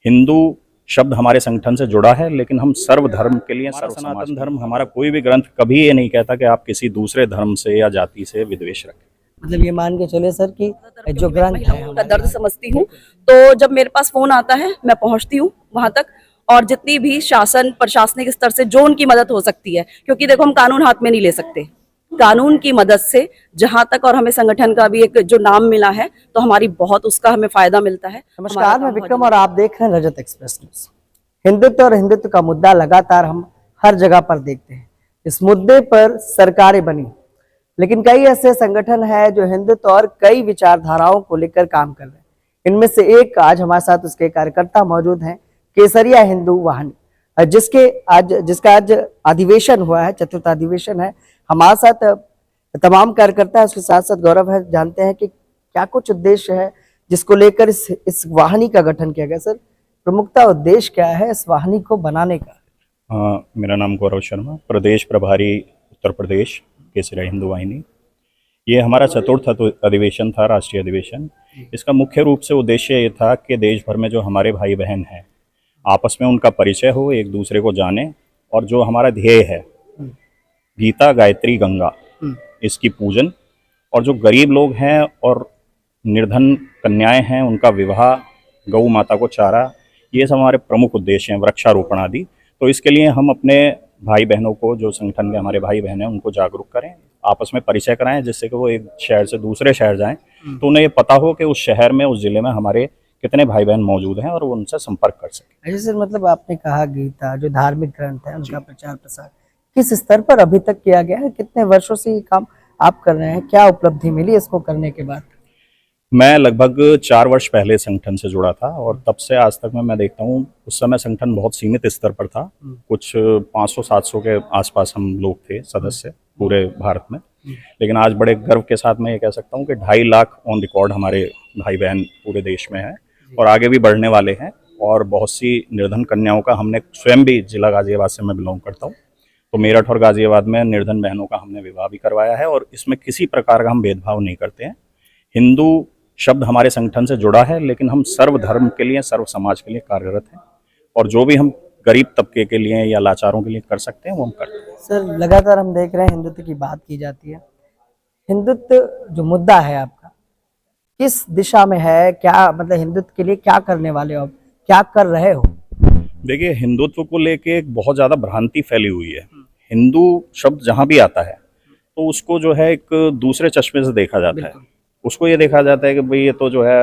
हिंदू शब्द हमारे संगठन से जुड़ा है, लेकिन हम सर्व धर्म के लिए सर्व सनातन धर्म, हमारा कोई भी ग्रंथ कभी ये नहीं कहता कि आप किसी दूसरे धर्म से या जाति से विद्वेष रखें। मतलब ये मान के चले सर कि जो ग्रंथ है का दर्द समझती हूँ, तो जब मेरे पास फोन आता है मैं पहुंचती हूँ वहां तक, और जितनी भी शासन प्रशासनिक स्तर से जो उनकी मदद हो सकती है, क्योंकि देखो हम कानून हाथ में नहीं ले सकते, कानून की मदद से जहां तक, और हमें संगठन का भी एक जो नाम मिला है तो हमारी बहुत उसका हमें फायदा मिलता है। नमस्कार, मैं विक्रम और आप देख रहे हैं रजत एक्सप्रेस न्यूज। हिंदुत्व और हिंदुत्व का मुद्दा लगातार हम हर जगह पर देखते हैं। इस मुद्दे पर सरकारें बनी, लेकिन कई ऐसे संगठन हैं जो हिंदुत्व और कई विचारधाराओं को लेकर काम कर रहे हैं। इनमें से एक आज हमारे साथ उसके कार्यकर्ता मौजूद हैं, केसरिया हिंदू वाहिनी, जिसका आज अधिवेशन हुआ है, चतुर्थ अधिवेशन है। हमारे साथ तमाम कार्यकर्ता, उसके साथ साथ गौरव है। जानते हैं कि क्या कुछ उद्देश्य है जिसको लेकर इस वाहिनी का गठन किया गया। सर, प्रमुखता उद्देश्य क्या है इस वाहिनी को बनाने का? मेरा नाम गौरव शर्मा, प्रदेश प्रभारी उत्तर प्रदेश, केसरिया हिंदू वाहिनी। ये हमारा चतुर्थ अधिवेशन था, राष्ट्रीय अधिवेशन। इसका मुख्य रूप से उद्देश्य ये था कि देश भर में जो हमारे भाई बहन हैं आपस में उनका परिचय हो, एक दूसरे को जाने, और जो हमारा ध्येय है गीता गायत्री गंगा, इसकी पूजन, और जो गरीब लोग हैं और निर्धन कन्याएं हैं उनका विवाह, गौ माता को चारा, ये सब हमारे प्रमुख उद्देश्य हैं, वृक्षारोपण आदि। तो इसके लिए हम अपने भाई बहनों को, जो संगठन के हमारे भाई बहन हैं, उनको जागरूक करें, आपस में परिचय कराएं, जिससे कि वो एक शहर से दूसरे शहर जाएं तो उन्हें ये पता हो कि उस शहर में, उस जिले में हमारे कितने भाई बहन मौजूद हैं और वो उनसे संपर्क कर सकें। ऐसे सर, मतलब आपने कहा गीता जो धार्मिक ग्रंथ है उनका प्रचार प्रसार किस स्तर पर अभी तक किया गया है? कितने वर्षों से ये काम आप कर रहे हैं? क्या उपलब्धि मिली इसको करने के बाद? मैं लगभग 4 वर्ष पहले संगठन से जुड़ा था, और तब से आज तक में मैं देखता हूँ उस समय संगठन बहुत सीमित स्तर पर था। कुछ 500-700 के आसपास हम लोग थे सदस्य पूरे भारत में। लेकिन आज बड़े गर्व के साथ मैं ये कह सकता हूँ कि 2.5 लाख ऑन रिकॉर्ड हमारे भाई बहन पूरे देश में हैं, और आगे भी बढ़ने वाले हैं। और बहुत सी निर्धन कन्याओं का हमने स्वयं भी, जिला गाजियाबाद से मैं बिलोंग करता हूँ, तो मेरठ और गाजियाबाद में निर्धन बहनों का हमने विवाह भी करवाया है, और इसमें किसी प्रकार का हम भेदभाव नहीं करते हैं। हिंदू शब्द हमारे संगठन से जुड़ा है, लेकिन हम सर्व धर्म के लिए, सर्व समाज के लिए कार्यरत हैं, और जो भी हम गरीब तबके के लिए या लाचारों के लिए कर सकते हैं वो हम करते हैं। सर, लगातार हम देख रहे हैं हिंदुत्व की बात की जाती है। हिंदुत्व जो मुद्दा है आपका किस दिशा में है? क्या मतलब हिंदुत्व के लिए क्या करने वाले हो, क्या कर रहे हो? देखिए, हिंदुत्व को लेके एक बहुत ज़्यादा भ्रांति फैली हुई है। हिंदू शब्द जहाँ भी आता है तो उसको जो है एक दूसरे चश्मे से देखा जाता है। उसको ये देखा जाता है कि भाई ये तो जो है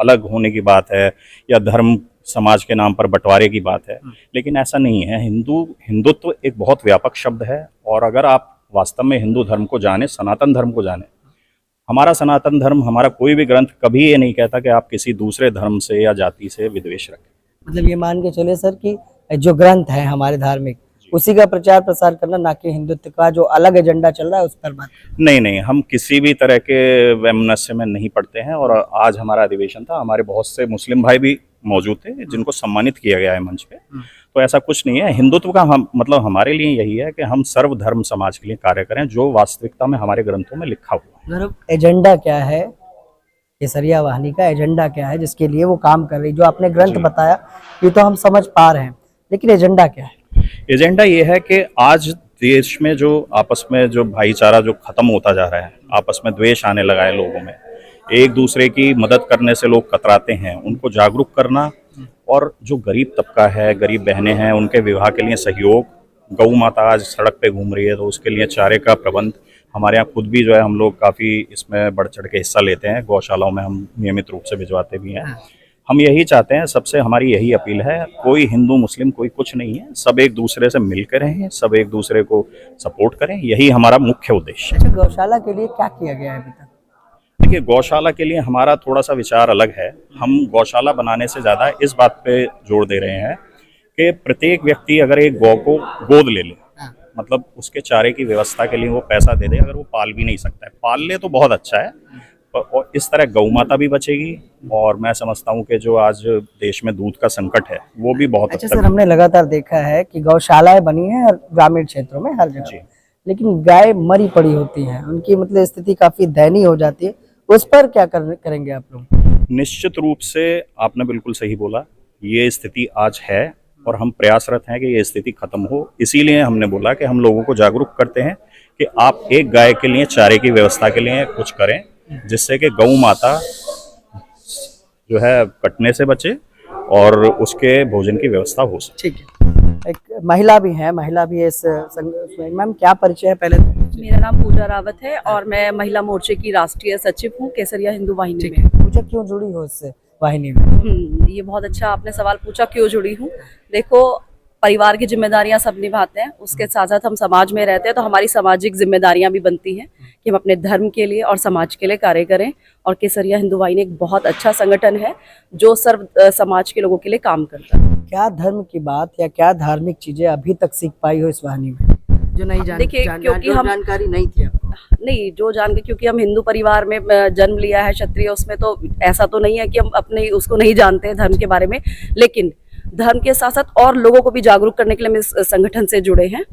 अलग होने की बात है, या धर्म समाज के नाम पर बंटवारे की बात है। लेकिन ऐसा नहीं है। हिंदुत्व एक बहुत व्यापक शब्द है, और अगर आप वास्तव में हिंदू धर्म को जाने, सनातन धर्म को जाने, हमारा सनातन धर्म, हमारा कोई भी ग्रंथ कभी ये नहीं कहता कि आप किसी दूसरे धर्म से या जाति से विद्वेष रखें। मतलब ये मान के चले सर कि जो ग्रंथ है हमारे धार्मिक, उसी का प्रचार प्रसार करना, ना कि हिंदुत्व का जो अलग एजेंडा चल रहा है उस पर बात? नहीं, हम किसी भी तरह के वैमनस्य में नहीं पड़ते हैं। और आज हमारा अधिवेशन था, हमारे बहुत से मुस्लिम भाई भी मौजूद थे जिनको सम्मानित किया गया है मंच पे। तो ऐसा कुछ नहीं है। हिंदुत्व का मतलब हमारे लिए यही है कि हम सर्व धर्म समाज के लिए कार्य करें, जो वास्तविकता में हमारे ग्रंथों में लिखा हुआ है। एजेंडा क्या है केसरिया वाहिनी का? एजेंडा क्या है जिसके लिए वो काम कर रही? जो आपने ग्रंथ बताया ये तो हम समझ पा रहे हैं, लेकिन एजेंडा क्या है? एजेंडा ये है कि आज देश में जो आपस में जो भाईचारा जो खत्म होता जा रहा है, आपस में द्वेष आने लगा है लोगों में, एक दूसरे की मदद करने से लोग कतराते हैं, उनको जागरूक करना, और जो गरीब तबका है, गरीब बहनें हैं, उनके विवाह के लिए सहयोग। गौ माता आज सड़क पे घूम रही है, तो उसके लिए चारे का प्रबंध हमारे यहाँ खुद भी जो है हम लोग काफ़ी इसमें बढ़ चढ़ के हिस्सा लेते हैं। गौशालाओं में हम नियमित रूप से भिजवाते भी हैं। हम यही चाहते हैं, सबसे हमारी यही अपील है, कोई हिंदू मुस्लिम कोई कुछ नहीं है, सब एक दूसरे से मिलकर रहें, सब एक दूसरे को सपोर्ट करें, यही हमारा मुख्य उद्देश्य है। अच्छा, गौशाला के लिए क्या किया गया है अभी तक? देखिए, गौशाला के लिए हमारा थोड़ा सा विचार अलग है। हम गौशाला बनाने से ज़्यादा इस बात पे जोर दे रहे हैं कि प्रत्येक व्यक्ति अगर एक गौ को गोद ले ले, मतलब उसके चारे की व्यवस्था के लिए वो पैसा दे दे, अगर वो पाल भी नहीं सकता है, पाल ले तो बहुत अच्छा है, और इस तरह गौ माता भी बचेगी। और मैं समझता हूँ कि जो आज देश में दूध का संकट है वो भी बहुत अच्छा सर, हमने लगातार देखा है कि गौशालाएं बनी हैं हर ग्रामीण क्षेत्रों में, हर जगह, लेकिन गाय मरी पड़ी होती हैं, उनकी मतलब स्थिति काफी दयनीय हो जाती है। उस पर क्या करेंगे आप लोग? निश्चित रूप से आपने बिल्कुल सही बोला ये स्थिति आज है और हम प्रयासरत हैं कि ये स्थिति खत्म हो। इसीलिए हमने बोला कि हम लोगों को जागरूक करते हैं कि आप एक गाय के लिए चारे की व्यवस्था के लिए कुछ करें, जिससे कि गौ माता जो है कटने से बचे और उसके भोजन की व्यवस्था हो सके। ठीक है, एक महिला भी है, महिला भी है इस संघ। मैम क्या परिचय है पहले तो? मेरा नाम पूजा रावत है और मैं महिला मोर्चे की राष्ट्रीय सचिव हूँ केसरिया हिंदू वाहिनी में। पूजा क्यों जुड़ी हो इस वाहिनी में? ये बहुत अच्छा आपने सवाल पूछा, क्यों जुड़ी हूँ। देखो, परिवार की जिम्मेदारियां सब निभाते हैं, उसके साथ साथ हम समाज में रहते हैं, तो हमारी सामाजिक जिम्मेदारियां भी बनती हैं कि हम अपने धर्म के लिए और समाज के लिए कार्य करें। और केसरिया हिंदू वाहिनी एक बहुत अच्छा संगठन है जो सर्व समाज के लोगों के लिए काम करता है। क्या धर्म की बात या क्या धार्मिक चीजें अभी तक सीख पाई हो इस वाहिनी में जो नहीं देखिए, क्योंकि हम जानकारी नहीं थी आपको? नहीं, जो जान के, क्योंकि हम हिंदू परिवार में जन्म लिया है, क्षत्रिय, उसमें तो ऐसा तो नहीं है कि हम अपने उसको नहीं जानते हैं धर्म के बारे में। लेकिन धर्म के साथ साथ और लोगों को भी जागरूक करने के लिए हम इस संगठन से जुड़े हैं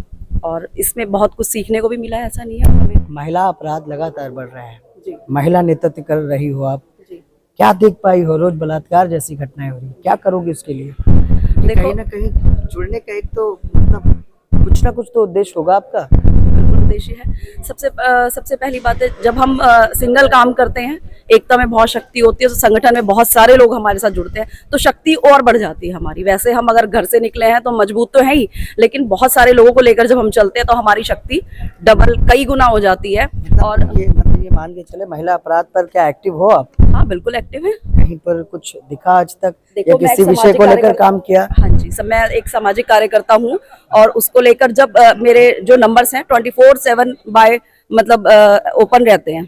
और इसमें बहुत कुछ सीखने को भी मिला है। ऐसा नहीं है हमें। महिला अपराध लगातार बढ़ रहे हैं, जी महिला नेतृत्व कर रही हो आप, जी। क्या देख पाई हो? रोज बलात्कार जैसी घटनाएं हो रही, क्या करोगे उसके लिए? देखो, कहीं ना कहीं जुड़ने का एक तो मतलब कुछ ना कुछ तो उद्देश्य होगा आपका। बिल्कुल उद्देश्य है। सबसे पहली बात है, जब हम सिंगल काम करते हैं, एकता में बहुत शक्ति होती है, तो संगठन में बहुत सारे लोग हमारे साथ जुड़ते हैं तो शक्ति और बढ़ जाती है हमारी। वैसे हम अगर घर से निकले हैं तो मजबूत तो है ही, लेकिन बहुत सारे लोगों को लेकर जब हम चलते हैं तो हमारी शक्ति डबल, कई गुना हो जाती है। और ये मान के चले, महिला अपराध पर क्या एक्टिव हो आप? हाँ, बिल्कुल एक्टिव है। कहीं पर कुछ दिखा आज तक देखो, या मैं किसी एक विषय सामाजिक को लेकर कार्यकर्ता- काम किया? हाँ जी, मैं एक सामाजिक कार्यकर्ता हूँ और उसको लेकर जब मेरे जो नंबर्स हैं 24/7 बाय मतलब ओपन रहते हैं।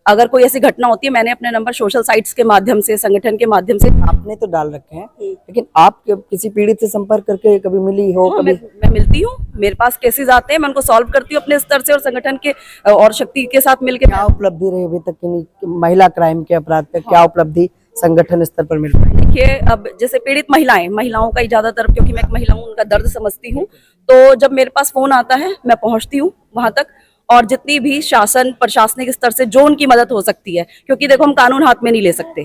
अगर कोई ऐसी घटना होती है, मैंने अपने नंबर सोशल साइट्स के माध्यम से, संगठन के माध्यम से। आपने तो डाल रखे हैं, लेकिन आप किसी पीड़ित से संपर्क करके कभी मिली हो? हाँ, कभी मैं मिलती हूँ, मेरे पास केसेस आते हैं, मैं उनको सॉल्व करती हूँ अपने स्तर से और संगठन के और शक्ति के साथ मिलकर। क्या उपलब्धि रही अभी तक की महिला क्राइम के अपराध पे? क्या उपलब्धि संगठन स्तर पर मिल पाई? देखिए, अब जैसे पीड़ित महिलाओं का ही ज्यादातर, क्योंकि मैं एक महिला हूँ, उनका दर्द समझती हूँ, तो जब मेरे पास फोन आता है मैं पहुंचती हूँ वहां तक, और जितनी भी शासन प्रशासनिक स्तर से जो उनकी मदद हो सकती है, क्योंकि देखो हम कानून हाथ में नहीं ले सकते,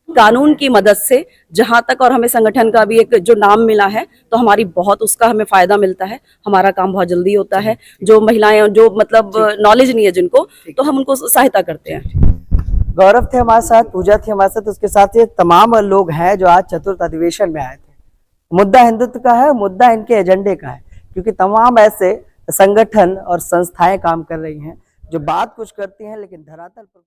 कानून की मदद से जहां तक, और हमें संगठन का भी एक जो नाम मिला है तो हमारी बहुत उसका हमें फायदा मिलता है, हमारा काम बहुत जल्दी होता है। जो महिलाएं जो मतलब नॉलेज नहीं है जिनको, तो हम उनको सहायता करते हैं। गौरव थे हमारे साथ, पूजा थी हमारे साथ, उसके साथ ये तमाम लोग हैं जो आज चतुर्थ अधिवेशन में आए थे। मुद्दा हिंदुत्व का है, मुद्दा इनके एजेंडे का है, क्योंकि तमाम ऐसे संगठन और संस्थाएं काम कर रही हैं जो बात कुछ करती हैं लेकिन धरातल पर